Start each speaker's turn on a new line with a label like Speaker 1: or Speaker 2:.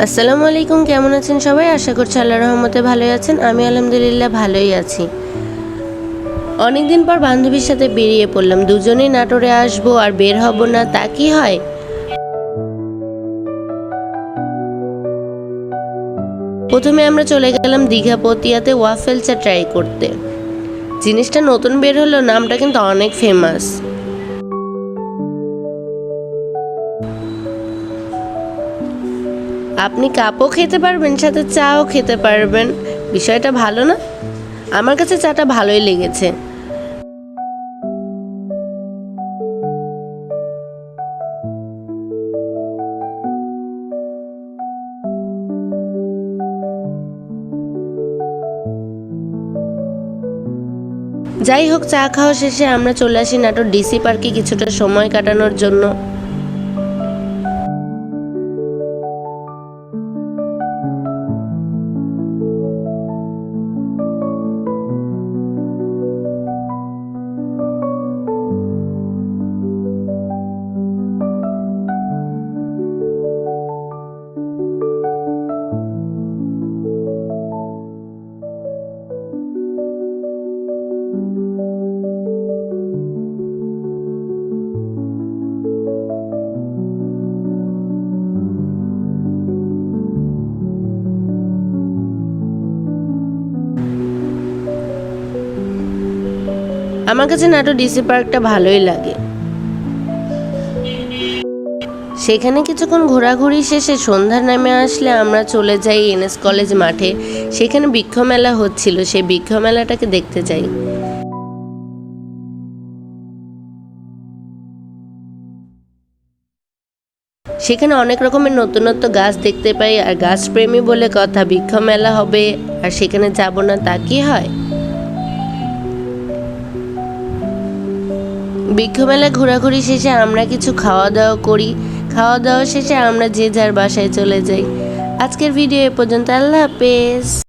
Speaker 1: আসসালামু আলাইকুম, কেমন আছেন সবাই? আশা করছি আল্লাহর রহমতে ভালোই আছেন। আমি আলহামদুলিল্লাহ ভালোই আছি। অনেকদিন পর বান্ধবীর সাথে বেরিয়ে পড়লাম। দুজনেই নাটোরে আসবো আর বের হব না, তা কি হয়? প্রথমে আমরা চলে গেলাম দীঘা পতিয়াতে ওয়াফেল চা ট্রাই করতে। জিনিসটা নতুন বের হলো, নামটা কিন্তু অনেক ফেমাস। আপনি কাপও খেতে পারবেন, সাথে চাও খেতে পারবেন। বিষয়টা ভালো না? আমার কাছে চাটা ভালোই লেগেছে। যাই হোক, চা খাওয়া শেষে আমরা চলে আসি নাটোর ডিসি পার্কে কিছুটা সময় কাটানোর জন্য। আমার কাছে নাটোর ডিসি পার্কটা ভালোই লাগে। সেখানে কিছুক্ষণ ঘোরাঘুরি শেষে সন্ধ্যা নেমে আসলে আমরা চলে যাই এনএস কলেজ মাঠে। সেখানে বৃক্ষ মেলা হচ্ছিল, সেই বৃক্ষ মেলাটাকে দেখতে যাই। সেখানে অনেক রকমের নতুনত্ব গাছ দেখতে পাই, আর গাছ প্রেমী বলে কথা, বৃক্ষ মেলা হবে আর সেখানে যাব না, তা কি হয়? বৃক্ষমেলায় ঘোরাঘুরি শেষে আমরা কিছু খাওয়া দাওয়া করি। খাওয়া দাওয়া শেষে আমরা যে যার বাসায় চলে যাই। আজকের ভিডিও এ পর্যন্ত। আল্লাহ হাফেজ।